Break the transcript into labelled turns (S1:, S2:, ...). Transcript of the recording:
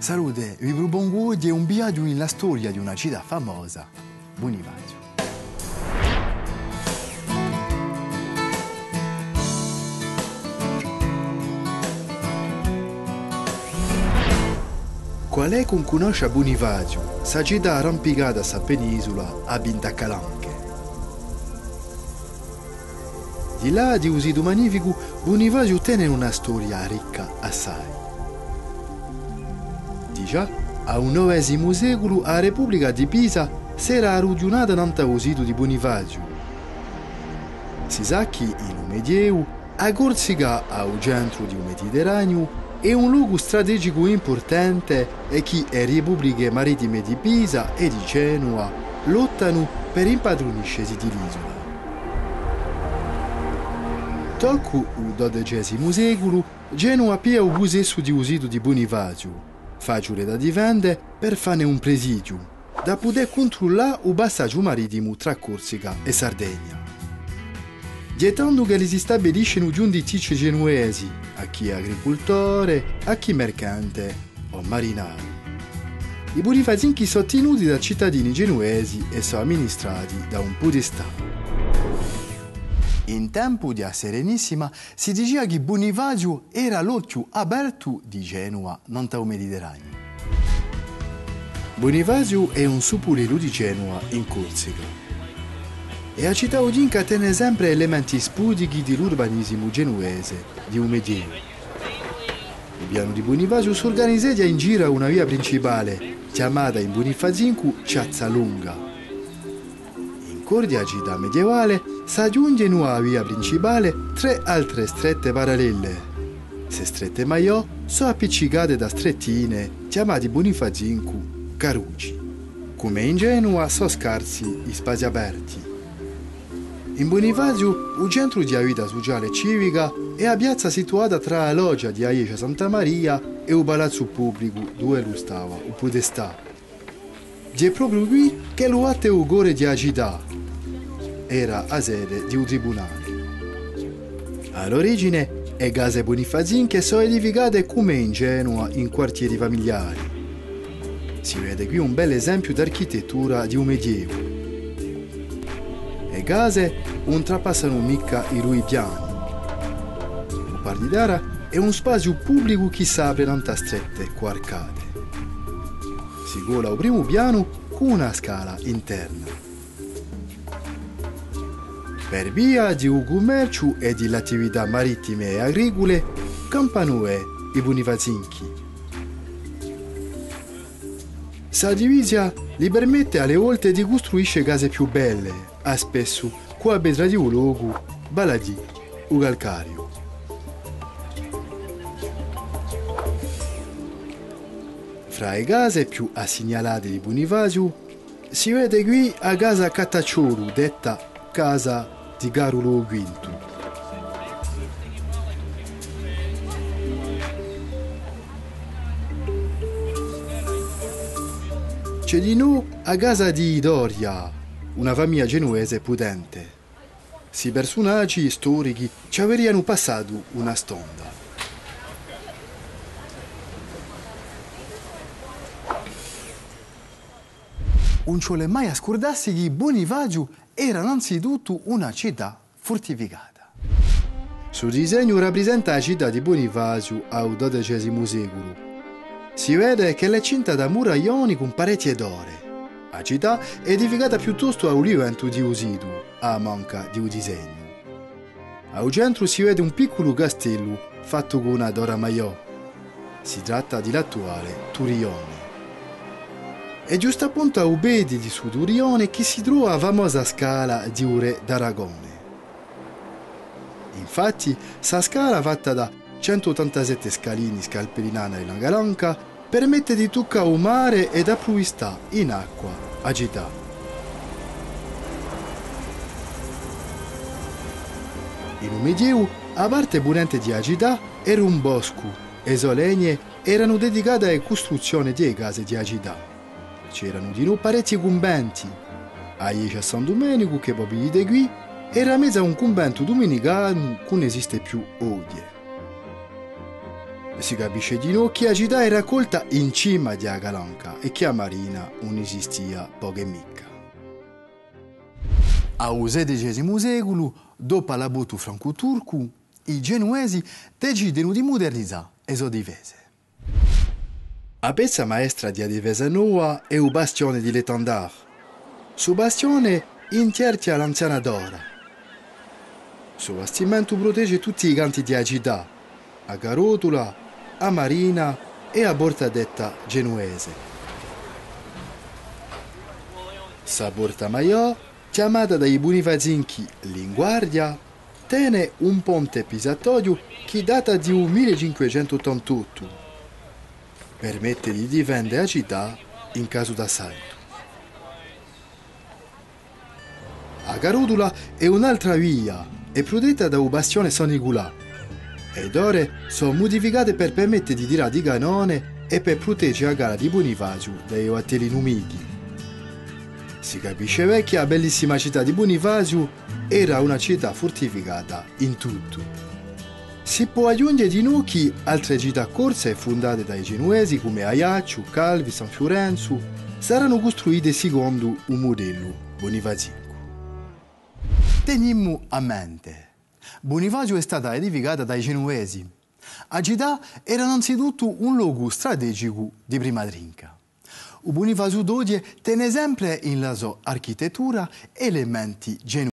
S1: Salute, vi propongo oggi un viaggio nella storia di una città famosa, Bonifacio. Qual è che conosce Bonifacio, sa città arrampicata sa penisola a Bintacalanche? Di là di un sito magnifico, Bonifacio tiene una storia ricca assai. Già, a un IX secolo la Repubblica di Pisa si era arrugginata nel sito di Bonifacio. Si sa che in Medioevo, a Corsica, al centro del Mediterraneo, è un luogo strategico importante e che le repubbliche marittime di Pisa e di Genova lottano per impadronirsi dell'isola. Tolco il XII secolo, Genova pia il possesso di un sito di Bonifacio, facile da difendere per fare un presidio, da poter controllare il passaggio marittimo tra Corsica e Sardegna. Dietando che si stabiliscono giundizici genuesi, a chi è agricoltore, a chi mercante o marinaro. I bonifazinchi sono tenuti da cittadini genuesi e sono amministrati da un podestà. In tempo di Serenissima si diceva che Bonifacio era l'occhio aperto di Genova nel Mediterraneo. Bonifacio è un supurello di Genova in Corsica. E la città odinca tiene sempre elementi spudichi dell'urbanismo genuese di un Medioevo. Il piano di Bonifacio si organizza in giro una via principale chiamata in Bonifazincu Ciazzalunga. In cordia città medievale si aggiungono alla via principale 3 altre strette parallele. Se strette maiò sono appiccicate da strettine chiamate Bonifazincu Caruci. Come in Genova sono scarsi gli spazi aperti. In Bonifacio, il centro di vita sociale e civica è la piazza situata tra la loggia di Aicia Santa Maria e il palazzo pubblico dove lo stava il podestà. È proprio qui che lo atto ugore di la città era la sede di un tribunale. All'origine, le case bonifazinche sono edificate come in Genova in quartieri familiari. Si vede qui un bel esempio d'architettura di un medioevo. Le case non trapassano mica i loro piani. Il Pardidara è un spazio pubblico che si apre in strette quarcate. Si gola al primo piano con una scala interna. Per via di un commercio e delle attività marittime e agricole, campano i bonifazinchi. Sa divisa gli permette alle volte di costruire case più belle, a spesso con la pietra di un luogo, baladì o calcario. Fra le case più assegnalate di Bonifacio si vede qui la casa Cattacciolo, detta casa di Carolo V. C'è di nuovo la casa di Doria, una famiglia genuese potente. Si personaggi storici ci avrebbero passato una stonda. Non ci vuole mai a scordarsi che Bonifacio era innanzitutto una città fortificata. Sul disegno rappresenta la città di Bonifacio al XII secolo. Si vede che è cinta da muraglioni con pareti d'oro. La città è edificata piuttosto a un livello di usido, a manca di un disegno. Al centro si vede un piccolo castello fatto con una dora maiò. Si tratta dell'attuale Turione. È giusto appunto a ubedi di su Turione che si trova la famosa scala di un re d'Aragone. Infatti, questa scala fatta da 187 scalini scalpellinana e langalanca permette di toccare il mare ed approvvistare in acqua a città. In un medioevo, a parte ponente di città era un bosco e le legne erano dedicate alla costruzione di case di città. C'erano di nuovo parecchi conventi. A Iece a San Domenico, che proprio di qui, era messa un convento domenicano che non esiste più oggi. Si capisce di no che la città è raccolta in cima di Agalanca e che a Marina non esistia poche mica. Al XVI secolo, dopo l'abuto franco-turco, i genuesi decidono di modernizzare le sue difese. La pezza maestra di difesa nuova è il bastione di l'Étendard. Su bastione intertia l'anziana Dora. Su bastimento protegge tutti i canti di città, a Garotula, a Marina e a Bortadetta genuese. Sa porta maior, chiamata dai Bonifazinchi l'Inguardia, tiene un ponte pisatoio che data di 1588. Permette di difendere la città in caso d'assalto. A Garotula è un'altra via, è protetta da un bastione San Nicolà. Ed ora sono modificate per permettere di tirare di canone e per proteggere la gara di Bonifacio dai battelli nemici. Si capisce che la bellissima città di Bonifacio era una città fortificata in tutto. Si può aggiungere di noi che altre città corse fondate dai genuesi come Ajaccio, Calvi, San Fiorenzo saranno costruite secondo un modello bonifaziano. Teniamo a mente, Bonifacio è stata edificata dai genuesi. La città era innanzitutto un luogo strategico di prima trinca. Il Bonifacio d'oggi tiene sempre in la sua architettura elementi genuesi.